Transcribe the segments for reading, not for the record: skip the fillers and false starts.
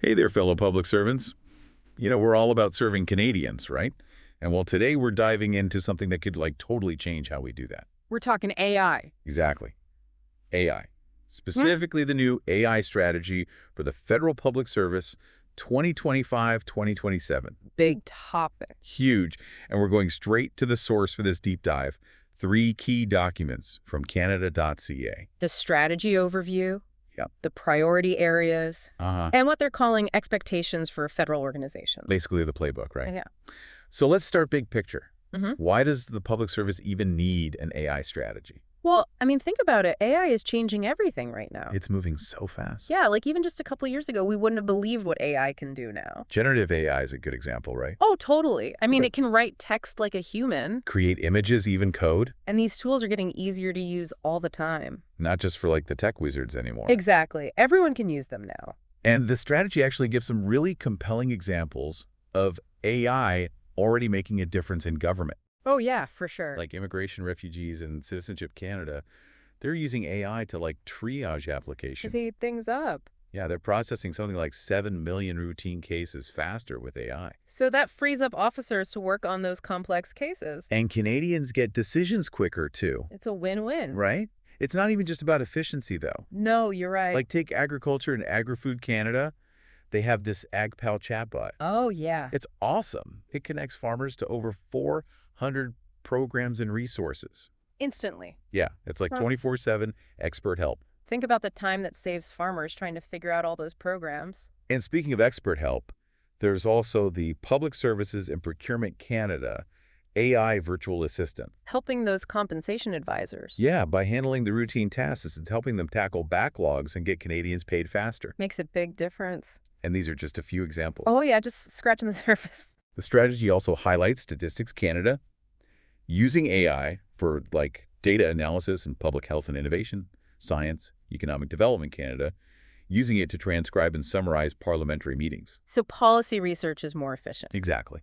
Hey there, fellow public servants. We're all about serving Canadians, right? And well, today we're diving into something that could totally change how we do that. We're talking AI. Exactly. AI. Specifically the new AI strategy for the Federal Public Service 2025-2027. Big topic. Huge. And we're going straight to the source for this deep dive. 3 key documents from Canada.ca. The strategy overview, Yep. the priority areas, and what they're calling expectations for a federal organization. Basically the playbook, right? Yeah. So let's start big picture. Why does the public service even need an AI strategy? Well, think about it. AI is changing everything right now. It's moving so fast. Yeah, even just a couple years ago, we wouldn't have believed what AI can do now. Generative AI is a good example, right? Oh, totally. It can write text like a human. Create images, even code. And these tools are getting easier to use all the time. Not just for the tech wizards anymore. Exactly. Everyone can use them now. And the strategy actually gives some really compelling examples of AI already making a difference in government. Oh, yeah, for sure. Like Immigration, Refugees, and Citizenship Canada, they're using AI to triage applications. To speed things up. Yeah, they're processing something like 7 million routine cases faster with AI. So that frees up officers to work on those complex cases. And Canadians get decisions quicker, too. It's a win-win. Right? It's not even just about efficiency, though. No, you're right. Take Agriculture and Agri-Food Canada. They have this AgPal chatbot. Oh, yeah. It's awesome. It connects farmers to over 400 programs and resources. Instantly. Yeah, it's 24/7 expert help. Think about the time that saves farmers trying to figure out all those programs. And speaking of expert help, there's also the Public Services and Procurement Canada AI virtual assistant. Helping those compensation advisors. Yeah, by handling the routine tasks, it's helping them tackle backlogs and get Canadians paid faster. Makes a big difference. And these are just a few examples. Oh, yeah, just scratching the surface. The strategy also highlights Statistics Canada using AI for data analysis and public health and innovation, Science, Economic Development Canada, using it to transcribe and summarize parliamentary meetings. So policy research is more efficient. Exactly.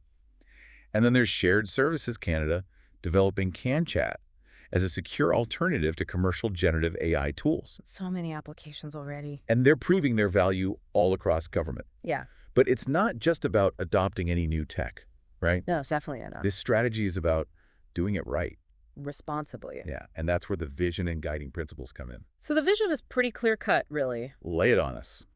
And then there's Shared Services Canada developing CanChat as a secure alternative to commercial generative AI tools. So many applications already. And they're proving their value all across government. Yeah. But it's not just about adopting any new tech, right? No, it's definitely not. This strategy is about doing it right. Responsibly. Yeah, and that's where the vision and guiding principles come in. So the vision is pretty clear-cut, really. Lay it on us.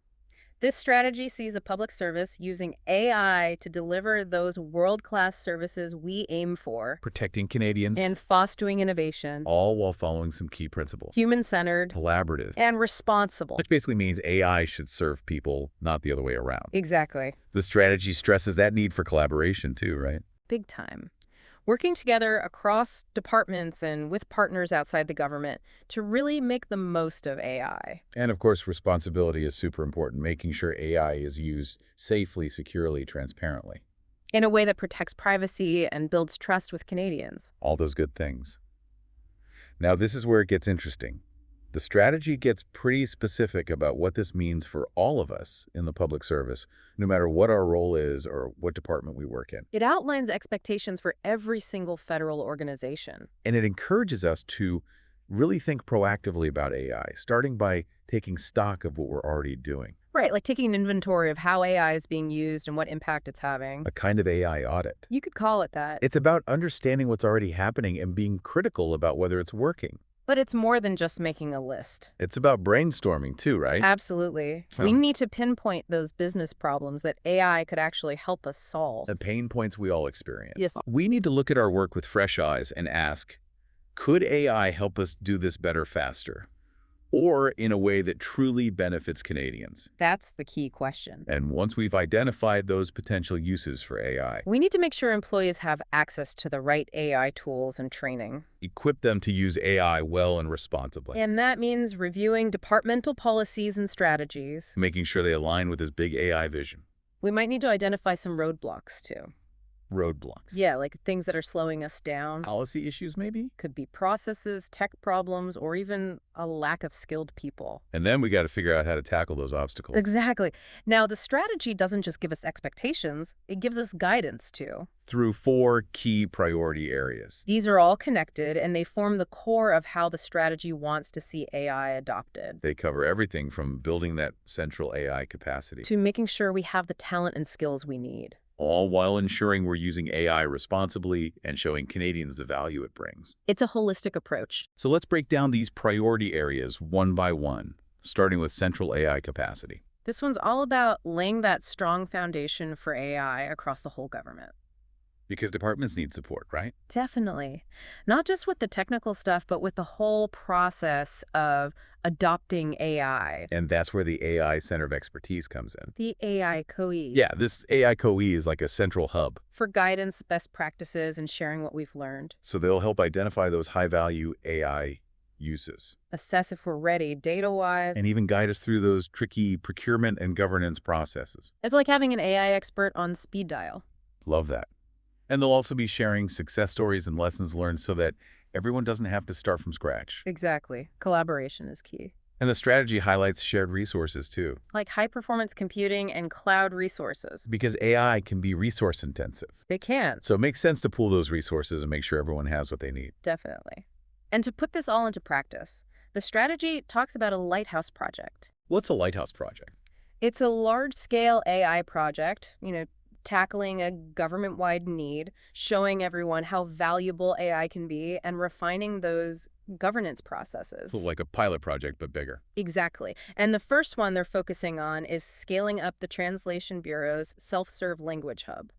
This strategy sees a public service using AI to deliver those world-class services we aim for. Protecting Canadians. And fostering innovation. All while following some key principles. Human-centered. Collaborative. And responsible. Which basically means AI should serve people, not the other way around. Exactly. The strategy stresses that need for collaboration too, right? Big time. Working together across departments and with partners outside the government to really make the most of AI. And of course, responsibility is super important, making sure AI is used safely, securely, transparently. In a way that protects privacy and builds trust with Canadians. All those good things. Now, this is where it gets interesting. The strategy gets pretty specific about what this means for all of us in the public service, no matter what our role is or what department we work in. It outlines expectations for every single federal organization. And it encourages us to really think proactively about AI, starting by taking stock of what we're already doing. Right, taking an inventory of how AI is being used and what impact it's having. A kind of AI audit. You could call it that. It's about understanding what's already happening and being critical about whether it's working. But it's more than just making a list. It's about brainstorming too, right? Absolutely. We need to pinpoint those business problems that AI could actually help us solve. The pain points we all experience. Yes. We need to look at our work with fresh eyes and ask, could AI help us do this better faster? Or in a way that truly benefits Canadians? That's the key question. And once we've identified those potential uses for AI, we need to make sure employees have access to the right AI tools and training. Equip them to use AI well and responsibly. And that means reviewing departmental policies and strategies. Making sure they align with this big AI vision. We might need to identify some roadblocks, too. Roadblocks. Yeah, like things that are slowing us down. Policy issues, maybe? Could be processes, tech problems, or even a lack of skilled people. And then we got to figure out how to tackle those obstacles. Exactly. Now, the strategy doesn't just give us expectations, it gives us guidance too. Through 4 key priority areas. These are all connected, and they form the core of how the strategy wants to see AI adopted. They cover everything from building that central AI capacity, To making sure we have the talent and skills we need. all while ensuring we're using AI responsibly and showing Canadians the value it brings. It's a holistic approach. So let's break down these priority areas one by one, starting with central AI capacity. This one's all about laying that strong foundation for AI across the whole government. Because departments need support, right? Definitely. Not just with the technical stuff, but with the whole process of adopting AI. And that's where the AI Center of Expertise comes in. The AI COE. Yeah, this AI COE is like a central hub. For guidance, best practices, and sharing what we've learned. So they'll help identify those high-value AI uses. Assess if we're ready data-wise. And even guide us through those tricky procurement and governance processes. It's like having an AI expert on speed dial. Love that. And they'll also be sharing success stories and lessons learned so that everyone doesn't have to start from scratch. Exactly. Collaboration is key. And the strategy highlights shared resources too, Like high-performance computing and cloud resources. because AI can be resource intensive. They can, So it makes sense to pool those resources and make sure everyone has what they need. definitely. And to put this all into practice, the strategy talks about a lighthouse project. What's a lighthouse project? It's a large-scale AI project, tackling a government-wide need, showing everyone how valuable AI can be, and refining those governance processes. So like a pilot project, but bigger. Exactly. And the first one they're focusing on is scaling up the Translation Bureau's self-serve language hub.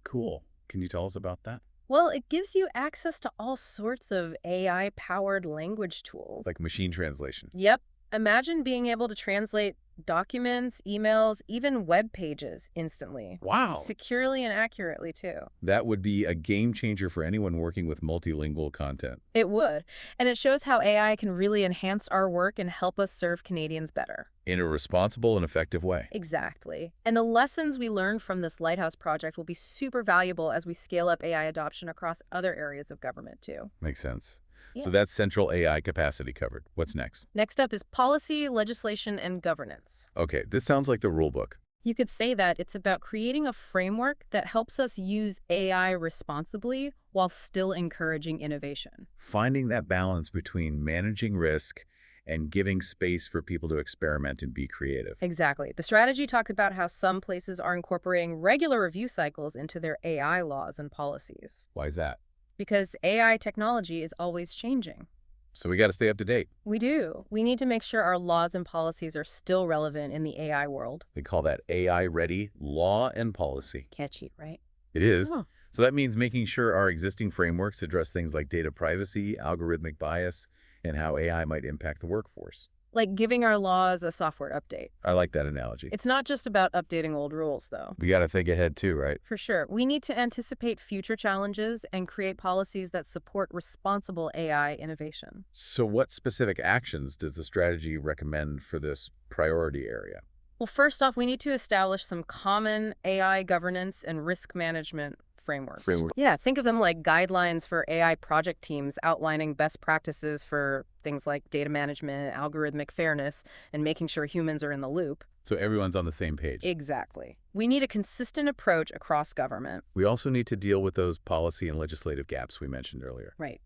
Cool. Can you tell us about that? Well, it gives you access to all sorts of AI-powered language tools. Like machine translation. Yep. Imagine being able to translate documents, emails, even web pages instantly. Wow. Securely and accurately, too. That would be a game changer for anyone working with multilingual content. It would. And it shows how AI can really enhance our work and help us serve Canadians better. In a responsible and effective way. Exactly. And the lessons we learned from this Lighthouse project will be super valuable as we scale up AI adoption across other areas of government, too. Makes sense. Yeah. So that's central AI capacity covered. What's next? Next up is policy, legislation, and governance. Okay, this sounds like the rule book. You could say that it's about creating a framework that helps us use AI responsibly while still encouraging innovation. Finding that balance between managing risk and giving space for people to experiment and be creative. Exactly. The strategy talks about how some places are incorporating regular review cycles into their AI laws and policies. Why is that? Because AI technology is always changing. So we got to stay up to date. We do. We need to make sure our laws and policies are still relevant in the AI world. They call that AI-ready law and policy. Catchy, right? It is. Oh. So that means making sure our existing frameworks address things like data privacy, algorithmic bias, and how AI might impact the workforce. Like giving our laws a software update. I like that analogy. It's not just about updating old rules, though. We got to think ahead too, right? For sure. We need to anticipate future challenges and create policies that support responsible AI innovation. So what specific actions does the strategy recommend for this priority area? Well, first off, we need to establish some common AI governance and risk management frameworks. Yeah, think of them like guidelines for AI project teams outlining best practices for things like data management, algorithmic fairness, and making sure humans are in the loop. So everyone's on the same page. Exactly. We need a consistent approach across government. We also need to deal with those policy and legislative gaps we mentioned earlier. Right.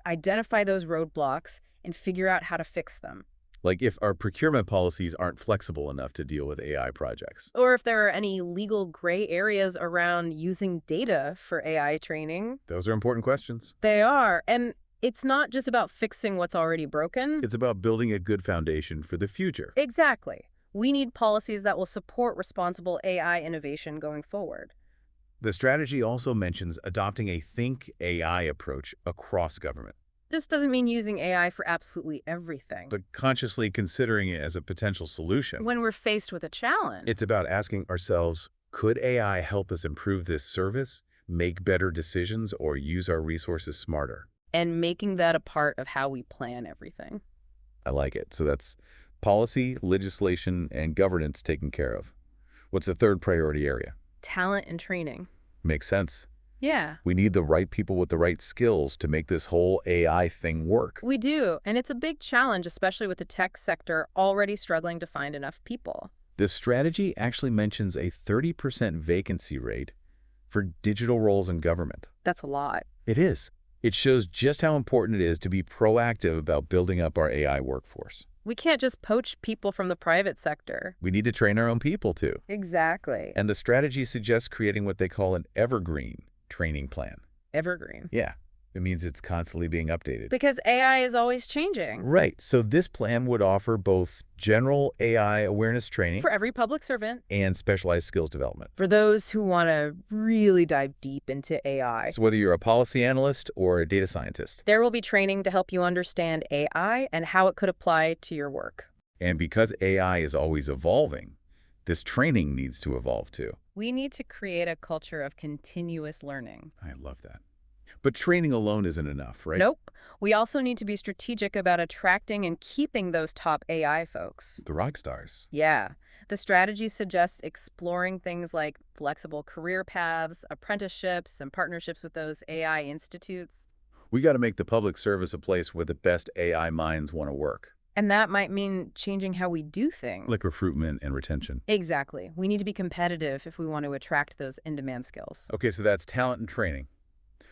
Identify those roadblocks and figure out how to fix them. Like if our procurement policies aren't flexible enough to deal with AI projects. Or if there are any legal gray areas around using data for AI training. Those are important questions. They are. And it's not just about fixing what's already broken. It's about building a good foundation for the future. Exactly. We need policies that will support responsible AI innovation going forward. The strategy also mentions adopting a think AI approach across government. This doesn't mean using AI for absolutely everything. But consciously considering it as a potential solution. When we're faced with a challenge. It's about asking ourselves, could AI help us improve this service, make better decisions, or use our resources smarter? And making that a part of how we plan everything. I like it. So that's policy, legislation, and governance taken care of. What's the third priority area? Talent and training. Makes sense. Yeah. We need the right people with the right skills to make this whole AI thing work. We do, and it's a big challenge, especially with the tech sector already struggling to find enough people. This strategy actually mentions a 30% vacancy rate for digital roles in government. That's a lot. It is. It shows just how important it is to be proactive about building up our AI workforce. We can't just poach people from the private sector. We need to train our own people too. Exactly. And the strategy suggests creating what they call an evergreen training plan. Evergreen. Yeah, it means it's constantly being updated. Because AI is always changing. Right. So this plan would offer both general AI awareness training For every public servant. and specialized skills development. For those who want to really dive deep into AI. So whether you're a policy analyst or a data scientist. There will be training to help you understand AI and how it could apply to your work. And because AI is always evolving, this training needs to evolve too. We need to create a culture of continuous learning. I love that. But training alone isn't enough, right? Nope. We also need to be strategic about attracting and keeping those top AI folks. The rock stars. Yeah. The strategy suggests exploring things like flexible career paths, apprenticeships, and partnerships with those AI institutes. We got to make the public service a place where the best AI minds want to work. And that might mean changing how we do things. Like recruitment and retention. Exactly. We need to be competitive if we want to attract those in-demand skills. Okay, so that's talent and training.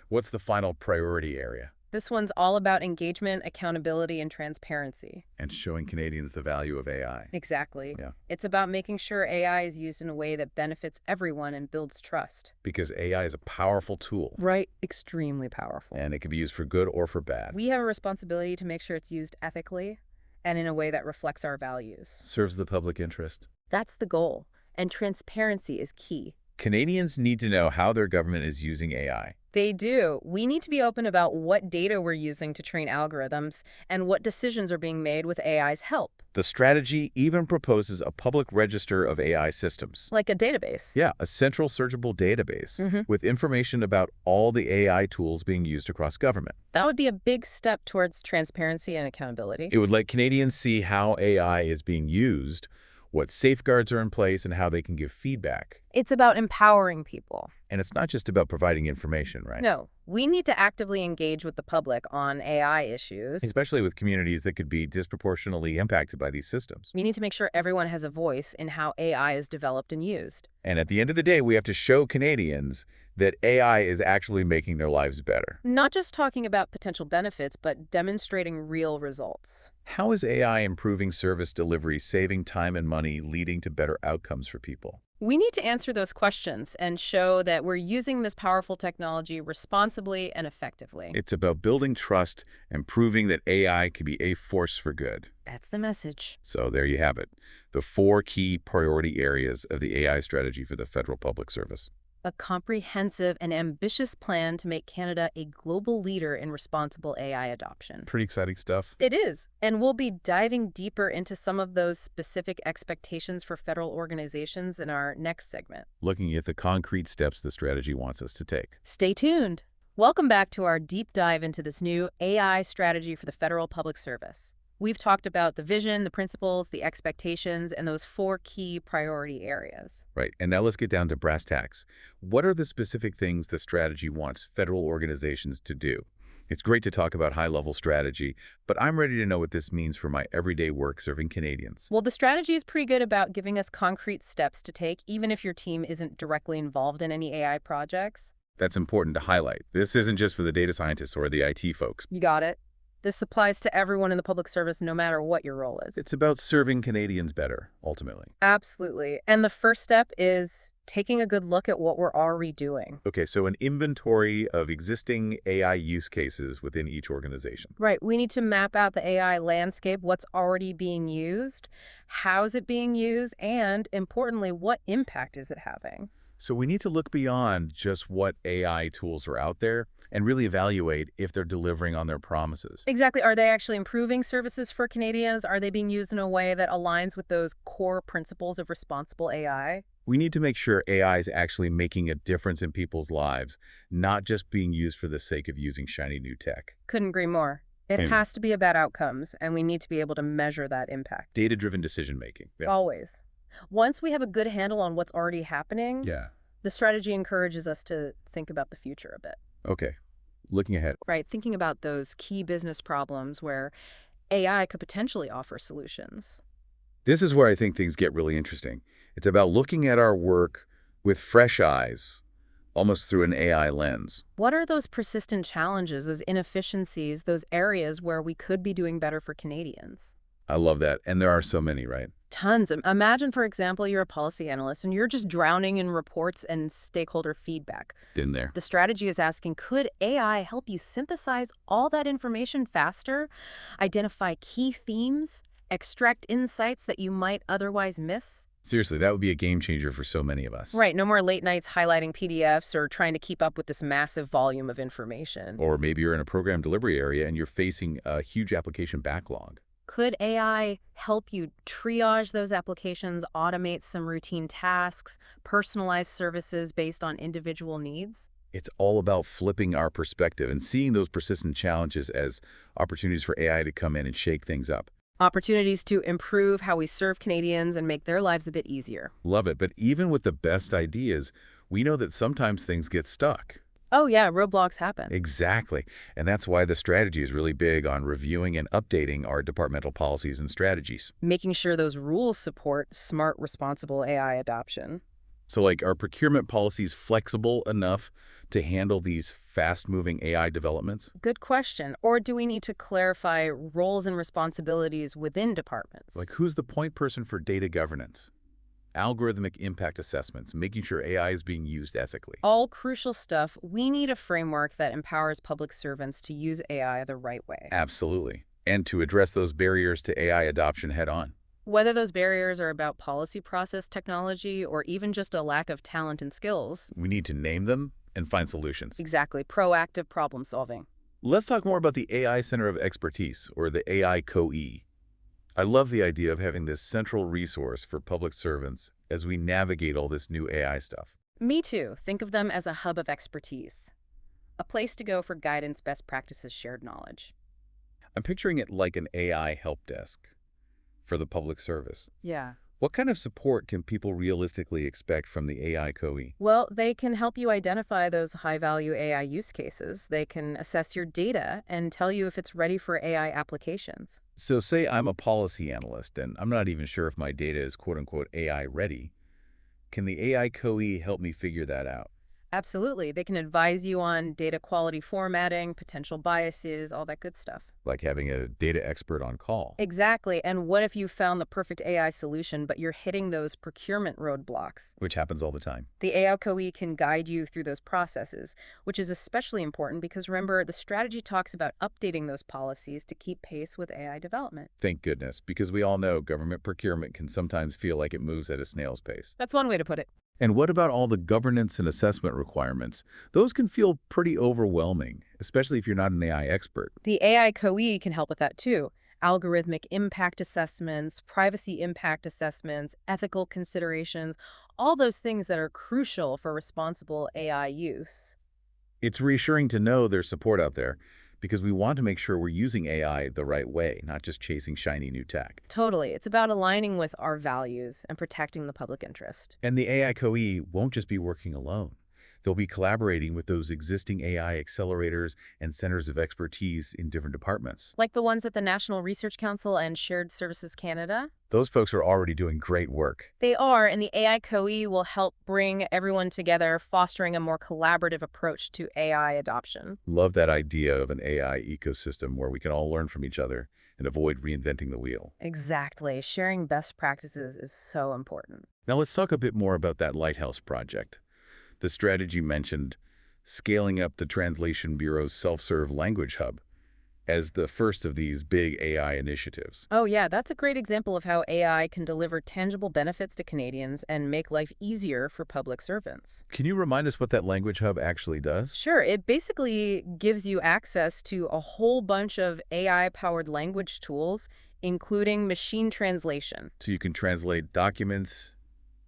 What's the final priority area? This one's all about engagement, accountability, and transparency. And showing Canadians the value of AI. Exactly. Yeah. It's about making sure AI is used in a way that benefits everyone and builds trust. Because AI is a powerful tool. Right. Extremely powerful. And it can be used for good or for bad. We have a responsibility to make sure it's used ethically and in a way that reflects our values. Serves the public interest. That's the goal. And transparency is key. Canadians need to know how their government is using AI. They do. We need to be open about what data we're using to train algorithms and what decisions are being made with AI's help. The strategy even proposes a public register of AI systems. Like a database. Yeah, a central searchable database with information about all the AI tools being used across government. That would be a big step towards transparency and accountability. It would let Canadians see how AI is being used, what safeguards are in place, and how they can give feedback. It's about empowering people. And it's not just about providing information, right? No, we need to actively engage with the public on AI issues. Especially with communities that could be disproportionately impacted by these systems. We need to make sure everyone has a voice in how AI is developed and used. And at the end of the day, we have to show Canadians that AI is actually making their lives better. Not just talking about potential benefits, but demonstrating real results. How is AI improving service delivery, saving time and money, leading to better outcomes for people? We need to answer those questions and show that we're using this powerful technology responsibly and effectively. It's about building trust and proving that AI can be a force for good. That's the message. So there you have it, the 4 key priority areas of the AI strategy for the federal public service. A comprehensive and ambitious plan to make Canada a global leader in responsible AI adoption. Pretty exciting stuff. It is, and we'll be diving deeper into some of those specific expectations for federal organizations in our next segment. Looking at the concrete steps the strategy wants us to take. Stay tuned. Welcome back to our deep dive into this new AI strategy for the federal public service. We've talked about the vision, the principles, the expectations, and those 4 key priority areas. Right, and now let's get down to brass tacks. What are the specific things the strategy wants federal organizations to do? It's great to talk about high-level strategy, but I'm ready to know what this means for my everyday work serving Canadians. Well, the strategy is pretty good about giving us concrete steps to take, even if your team isn't directly involved in any AI projects. That's important to highlight. This isn't just for the data scientists or the IT folks. You got it. This applies to everyone in the public service, no matter what your role is. It's about serving Canadians better, ultimately. Absolutely. And the first step is taking a good look at what we're already doing. Okay, so an inventory of existing AI use cases within each organization. Right. We need to map out the AI landscape, what's already being used, how is it being used, and importantly, what impact is it having? So we need to look beyond just what AI tools are out there and really evaluate if they're delivering on their promises. Exactly. Are they actually improving services for Canadians? Are they being used in a way that aligns with those core principles of responsible AI? We need to make sure AI is actually making a difference in people's lives, not just being used for the sake of using shiny new tech. Couldn't agree more. It has to be about outcomes, and we need to be able to measure that impact. Data-driven decision-making. Yeah. Always. Once we have a good handle on what's already happening, The strategy encourages us to think about the future a bit. Okay, looking ahead. Right, thinking about those key business problems where AI could potentially offer solutions. This is where I think things get really interesting. It's about looking at our work with fresh eyes, almost through an AI lens. What are those persistent challenges, those inefficiencies, those areas where we could be doing better for Canadians? I love that. And there are so many, right? Tons. Imagine, for example, you're a policy analyst and you're just drowning in reports and stakeholder feedback. In there. The strategy is asking, could AI help you synthesize all that information faster, identify key themes, extract insights that you might otherwise miss? Seriously, that would be a game changer for so many of us. Right, no more late nights highlighting PDFs or trying to keep up with this massive volume of information. Or maybe you're in a program delivery area and you're facing a huge application backlog. Could AI help you triage those applications, automate some routine tasks, personalize services based on individual needs? It's all about flipping our perspective and seeing those persistent challenges as opportunities for AI to come in and shake things up. Opportunities to improve how we serve Canadians and make their lives a bit easier. Love it. But even with the best ideas, we know that sometimes things get stuck. Oh yeah, roadblocks happen. Exactly. And that's why the strategy is really big on reviewing and updating our departmental policies and strategies. Making sure those rules support smart, responsible AI adoption. So like, are procurement policies flexible enough to handle these fast-moving AI developments? Good question. Or do we need to clarify roles and responsibilities within departments? Like, who's the point person for data governance? Algorithmic impact assessments, making sure AI is being used ethically. All crucial stuff. We need a framework that empowers public servants to use AI the right way. Absolutely. And to address those barriers to AI adoption head-on. Whether those barriers are about policy process technology or even just a lack of talent and skills. We need to name them and find solutions. Exactly. Proactive problem solving. Let's talk more about the AI Center of Expertise, or the AI COE. I love the idea of having this central resource for public servants as we navigate all this new AI stuff. Me too. Think of them as a hub of expertise. A place to go for guidance, best practices, shared knowledge. I'm picturing it like an AI help desk for the public service. Yeah. What kind of support can people realistically expect from the AI COE? Well, they can help you identify those high-value AI use cases. They can assess your data and tell you if it's ready for AI applications. So say I'm a policy analyst and I'm not even sure if my data is quote-unquote AI ready. Can the AI COE help me figure that out? Absolutely. They can advise you on data quality formatting, potential biases, all that good stuff. Like having a data expert on call. Exactly. And what if you found the perfect AI solution, but you're hitting those procurement roadblocks? Which happens all the time. The AI COE can guide you through those processes, which is especially important because remember, the strategy talks about updating those policies to keep pace with AI development. Thank goodness, because we all know government procurement can sometimes feel like it moves at a snail's pace. That's one way to put it. And what about all the governance and assessment requirements? Those can feel pretty overwhelming, especially if you're not an AI expert. The AI COE can help with that too. Algorithmic impact assessments, privacy impact assessments, ethical considerations, all those things that are crucial for responsible AI use. It's reassuring to know there's support out there because we want to make sure we're using AI the right way, not just chasing shiny new tech. Totally. It's about aligning with our values and protecting the public interest. And the AI COE won't just be working alone. They'll be collaborating with those existing AI accelerators and centers of expertise in different departments. Like the ones at the National Research Council and Shared Services Canada? Those folks are already doing great work. They are, and the AI COE will help bring everyone together, fostering a more collaborative approach to AI adoption. Love that idea of an AI ecosystem where we can all learn from each other and avoid reinventing the wheel. Exactly. Sharing best practices is so important. Now let's talk a bit more about that Lighthouse project. The strategy mentioned scaling up the Translation Bureau's self-serve language hub as the first of these big AI initiatives. Oh yeah, that's a great example of how AI can deliver tangible benefits to Canadians and make life easier for public servants. Can you remind us what that language hub actually does? Sure, it basically gives you access to a whole bunch of AI-powered language tools, including machine translation. So you can translate documents,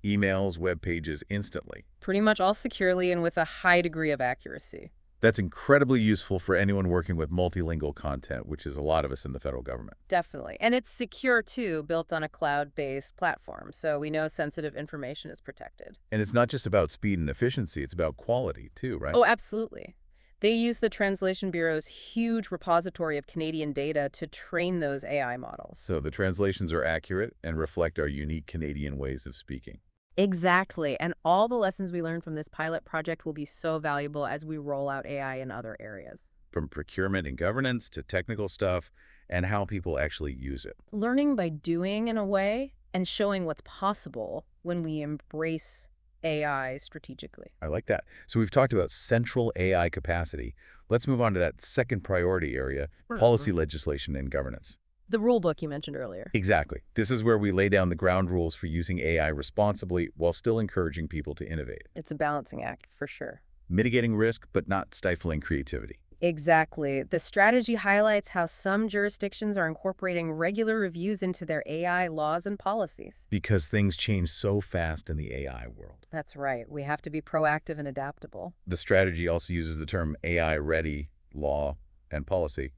emails, web pages instantly. Pretty much all securely and with a high degree of accuracy. That's incredibly useful for anyone working with multilingual content, which is a lot of us in the federal government. Definitely. And it's secure, too, built on a cloud-based platform, so we know sensitive information is protected. And it's not just about speed and efficiency, it's about quality too, right? Oh, absolutely. They use the Translation Bureau's huge repository of Canadian data to train those AI models. So the translations are accurate and reflect our unique Canadian ways of speaking. Exactly. And all the lessons we learned from this pilot project will be so valuable as we roll out AI in other areas. From procurement and governance to technical stuff and how people actually use it. Learning by doing, in a way, and showing what's possible when we embrace AI strategically. I like that. So we've talked about central AI capacity. Let's move on to that second priority area, policy legislation and governance. The rule book you mentioned earlier. Exactly. This is where we lay down the ground rules for using AI responsibly while still encouraging people to innovate. It's a balancing act, for sure. Mitigating risk, but not stifling creativity. Exactly. The strategy highlights how some jurisdictions are incorporating regular reviews into their AI laws and policies. Because things change so fast in the AI world. That's right. We have to be proactive and adaptable. The strategy also uses the term AI-ready law and policy.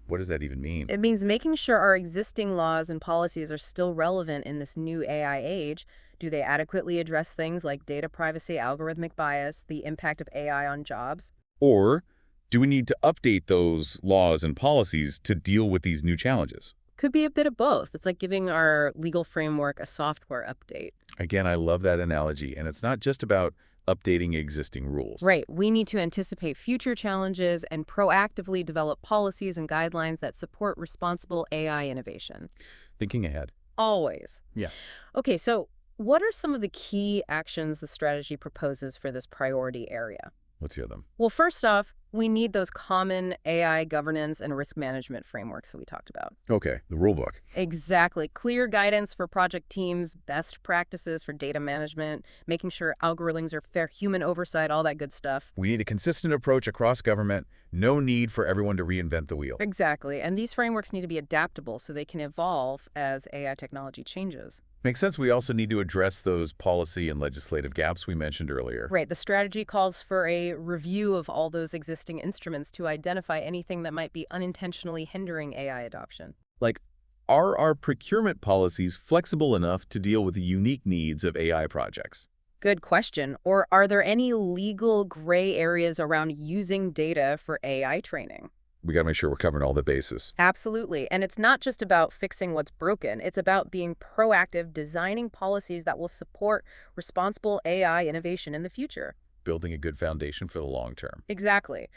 What does that even mean? It means making sure our existing laws and policies are still relevant in this new AI age. Do they adequately address things like data privacy, algorithmic bias, the impact of AI on jobs? Or do we need to update those laws and policies to deal with these new challenges? Could be a bit of both. It's like giving our legal framework a software update. Again, I love that analogy, and it's not just about updating existing rules. Right. We need to anticipate future challenges and proactively develop policies and guidelines that support responsible AI innovation. Thinking ahead. Always. Yeah. Okay, so what are some of the key actions the strategy proposes for this priority area? Let's hear them. Well, first off, we need those common AI governance and risk management frameworks that we talked about. Okay, the rule book. Exactly. Clear guidance for project teams, best practices for data management, making sure algorithms are fair, human oversight, all that good stuff. We need a consistent approach across government. No need for everyone to reinvent the wheel. Exactly. And these frameworks need to be adaptable so they can evolve as AI technology changes. Makes sense. We also need to address those policy and legislative gaps we mentioned earlier. Right. The strategy calls for a review of all those existing instruments to identify anything that might be unintentionally hindering AI adoption. Like, are our procurement policies flexible enough to deal with the unique needs of AI projects? Good question. Or are there any legal gray areas around using data for AI training? We got to make sure we're covering all the bases. Absolutely. And it's not just about fixing what's broken. It's about being proactive, designing policies that will support responsible AI innovation in the future. Building a good foundation for the long term. Exactly.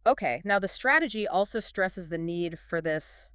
Okay, now the strategy also stresses the need for this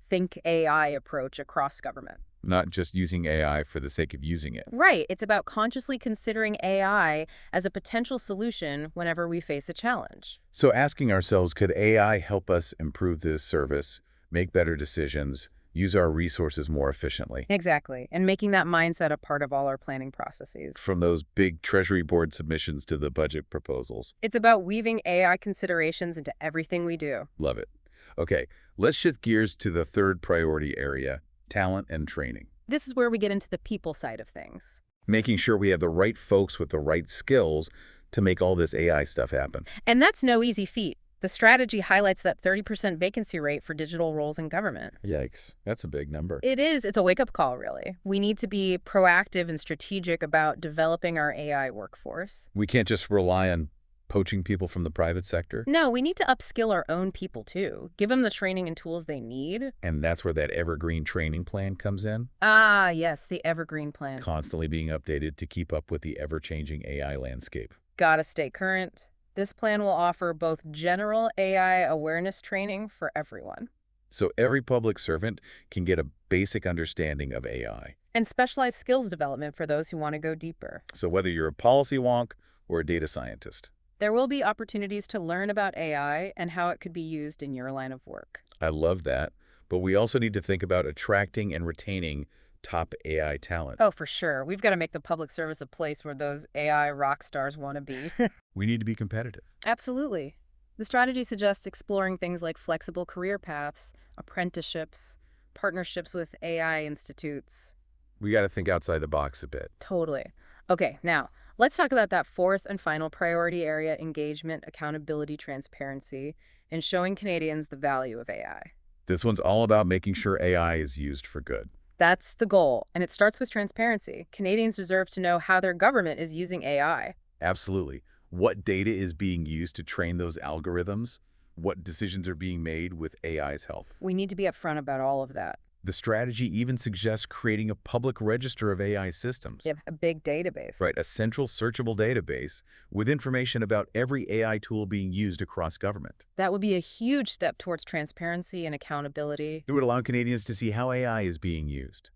think AI approach across government. Not just using AI for the sake of using it. Right. It's about consciously considering AI as a potential solution whenever we face a challenge. So asking ourselves, could AI help us improve this service, make better decisions, use our resources more efficiently? Exactly. And making that mindset a part of all our planning processes. From those big Treasury Board submissions to the budget proposals. It's about weaving AI considerations into everything we do. Love it. Okay, let's shift gears to the third priority area, talent and training. This is where we get into the people side of things. Making sure we have the right folks with the right skills to make all this AI stuff happen. And that's no easy feat. The strategy highlights that 30% vacancy rate for digital roles in government. Yikes, that's a big number. It is. It's a wake-up call, really. We need to be proactive and strategic about developing our AI workforce. We can't just rely on poaching people from the private sector. No, we need to upskill our own people, too. Give them the training and tools they need. And that's where that evergreen training plan comes in. Ah, yes, the evergreen plan. Constantly being updated to keep up with the ever-changing AI landscape. Gotta stay current. This plan will offer both general AI awareness training for everyone. So every public servant can get a basic understanding of AI. And specialized skills development for those who want to go deeper. So whether you're a policy wonk or a data scientist. There will be opportunities to learn about AI and how it could be used in your line of work. I love that. But we also need to think about attracting and retaining top AI talent. Oh, for sure. We've got to make the public service a place where those AI rock stars want to be. We need to be competitive. Absolutely. The strategy suggests exploring things like flexible career paths, apprenticeships, partnerships with AI institutes. We got to think outside the box a bit. Totally. Okay, now, Let's talk about that fourth and final priority area: engagement, accountability, transparency, and showing Canadians the value of AI. This one's all about making sure AI is used for good. That's the goal, and it starts with transparency. Canadians deserve to know how their government is using AI. Absolutely. What data is being used to train those algorithms? What decisions are being made with AI's help? We need to be upfront about all of that. The strategy even suggests creating a public register of AI systems. You have a big database. Right, a central searchable database with information about every AI tool being used across government. That would be a huge step towards transparency and accountability. It would allow Canadians to see how AI is being used,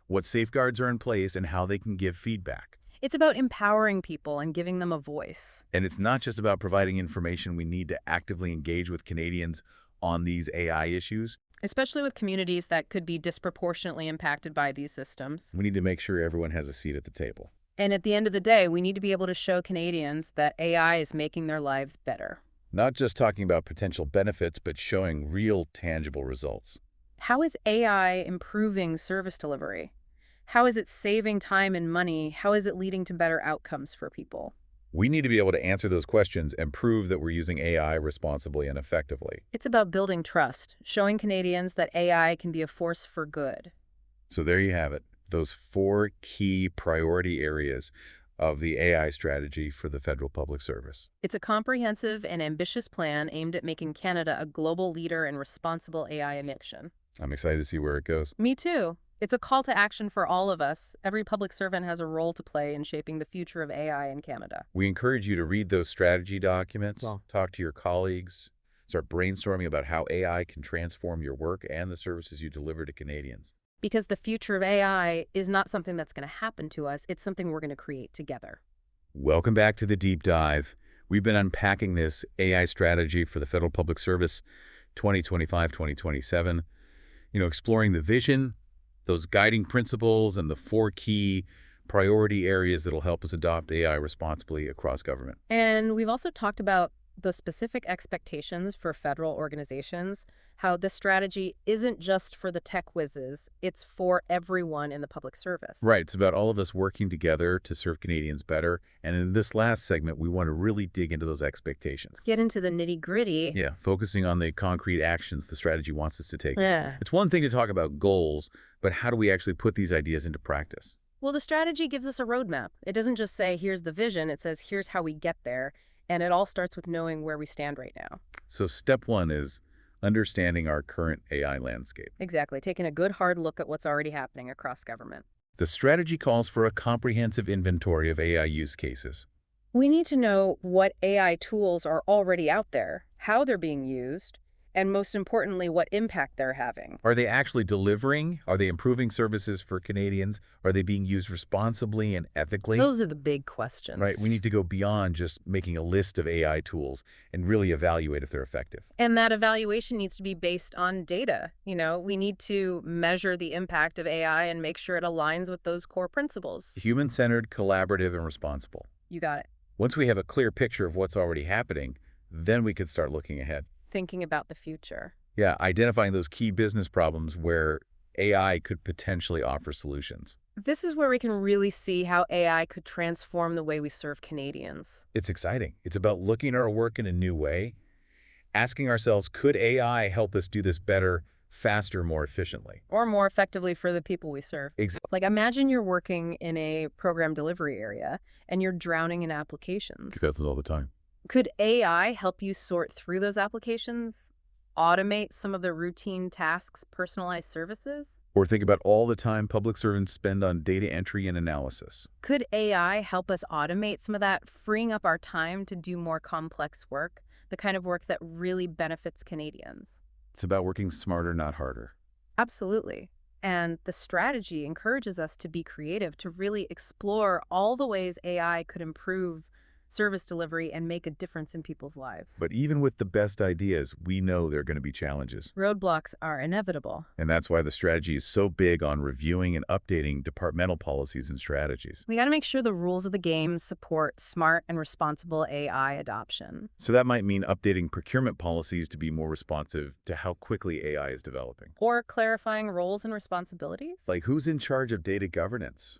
what safeguards are in place, and how they can give feedback. It's about empowering people and giving them a voice. And it's not just about providing information. We need to actively engage with Canadians on these AI issues. Especially with communities that could be disproportionately impacted by these systems. We need to make sure everyone has a seat at the table. And at the end of the day, we need to be able to show Canadians that AI is making their lives better. Not just talking about potential benefits, but showing real, tangible results. How is AI improving service delivery? How is it saving time and money? How is it leading to better outcomes for people? We need to be able to answer those questions and prove that we're using AI responsibly and effectively. It's about building trust, showing Canadians that AI can be a force for good. So there you have it, those 4 key priority areas of the AI strategy for the federal public service. It's a comprehensive and ambitious plan aimed at making Canada a global leader in responsible AI adoption. I'm excited to see where it goes. Me too. It's a call to action for all of us. Every public servant has a role to play in shaping the future of AI in Canada. We encourage you to read those strategy documents, talk to your colleagues, start brainstorming about how AI can transform your work and the services you deliver to Canadians. Because the future of AI is not something that's going to happen to us, it's something we're going to create together. Welcome back to the Deep Dive. We've been unpacking this AI strategy for the federal public service 2025-2027, exploring the vision, those guiding principles, and the 4 key priority areas that'll help us adopt AI responsibly across government. And we've also talked about the specific expectations for federal organizations, how this strategy isn't just for the tech whizzes, it's for everyone in the public service. Right. It's about all of us working together to serve Canadians better. And in this last segment, we want to really dig into those expectations. Get into the nitty-gritty. Yeah, focusing on the concrete actions the strategy wants us to take. Yeah. It's one thing to talk about goals, but how do we actually put these ideas into practice? Well, the strategy gives us a roadmap. It doesn't just say, here's the vision. It says, here's how we get there. And it all starts with knowing where we stand right now. So step 1 is understanding our current AI landscape. Exactly. Taking a good hard look at what's already happening across government. The strategy calls for a comprehensive inventory of AI use cases. We need to know what AI tools are already out there, how they're being used, and most importantly, what impact they're having. Are they actually delivering? Are they improving services for Canadians? Are they being used responsibly and ethically? Those are the big questions. Right. We need to go beyond just making a list of AI tools and really evaluate if they're effective. And that evaluation needs to be based on data. We need to measure the impact of AI and make sure it aligns with those core principles. Human-centered, collaborative, and responsible. You got it. Once we have a clear picture of what's already happening, then we could start looking ahead. Thinking about the future. Yeah, identifying those key business problems where AI could potentially offer solutions. This is where we can really see how AI could transform the way we serve Canadians. It's exciting. It's about looking at our work in a new way, asking ourselves, could AI help us do this better, faster, more efficiently? Or more effectively for the people we serve. Exactly. Like, imagine you're working in a program delivery area and you're drowning in applications. That's all the time. Could AI help you sort through those applications, automate some of the routine tasks, personalize services? Or think about all the time public servants spend on data entry and analysis. Could AI help us automate some of that, freeing up our time to do more complex work, the kind of work that really benefits Canadians? It's about working smarter, not harder. Absolutely. And the strategy encourages us to be creative, to really explore all the ways AI could improve service delivery and make a difference in people's lives. But even with the best ideas, we know there are going to be challenges. Roadblocks are inevitable. And that's why the strategy is so big on reviewing and updating departmental policies and strategies. We got to make sure the rules of the game support smart and responsible AI adoption. So that might mean updating procurement policies to be more responsive to how quickly AI is developing. Or clarifying roles and responsibilities. Like who's in charge of data governance?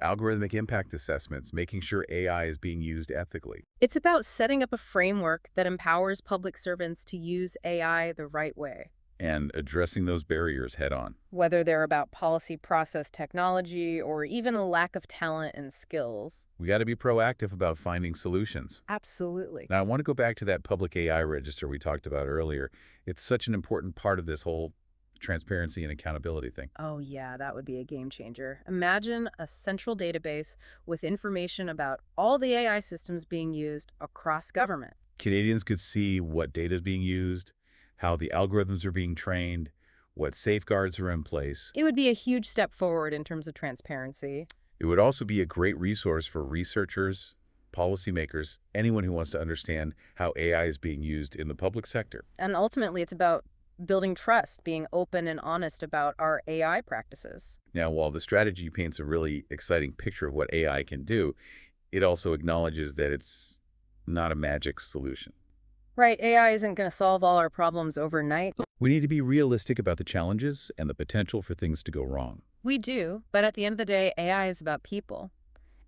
algorithmic impact assessments, making sure AI is being used ethically, It's about setting up a framework that empowers public servants to use AI the right way, and addressing those barriers head on. whether they're about policy process technology or even a lack of talent and skills. We got to be proactive about finding solutions. Absolutely. Now, I want to go back to that public AI register we talked about earlier. It's such an important part of this whole transparency and accountability thing. Oh, yeah, that would be a game changer. Imagine a central database with information about all the AI systems being used across government. Canadians could see what data is being used, how the algorithms are being trained, what safeguards are in place. It would be a huge step forward in terms of transparency. It would also be a great resource for researchers, policymakers, anyone who wants to understand how AI is being used in the public sector. And ultimately, it's about building trust, being open and honest about our AI practices. Now, while the strategy paints a really exciting picture of what AI can do, it also acknowledges that it's not a magic solution. Right, AI isn't going to solve all our problems overnight. We need to be realistic about the challenges and the potential for things to go wrong. We do, but at the end of the day, AI is about people.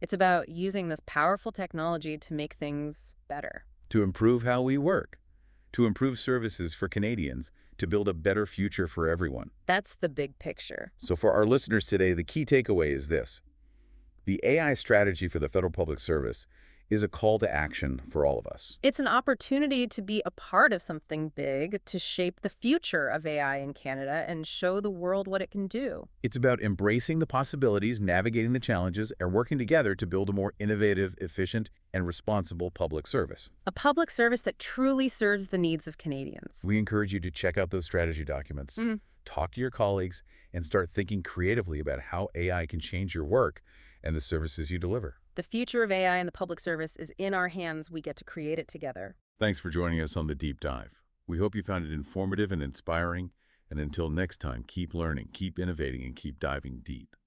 It's about using this powerful technology to make things better. To improve how we work, to improve services for Canadians, to build a better future for everyone. That's the big picture. So for our listeners today, the key takeaway is this. The AI strategy for the federal public service is a call to action for all of us. It's an opportunity to be a part of something big, to shape the future of AI in Canada and show the world what it can do. It's about embracing the possibilities, navigating the challenges, and working together to build a more innovative, efficient, and responsible public service. A public service that truly serves the needs of Canadians. We encourage you to check out those strategy documents, talk to your colleagues, and start thinking creatively about how AI can change your work and the services you deliver. The future of AI in the public service is in our hands. We get to create it together. Thanks for joining us on The Deep Dive. We hope you found it informative and inspiring. And until next time, keep learning, keep innovating, and keep diving deep.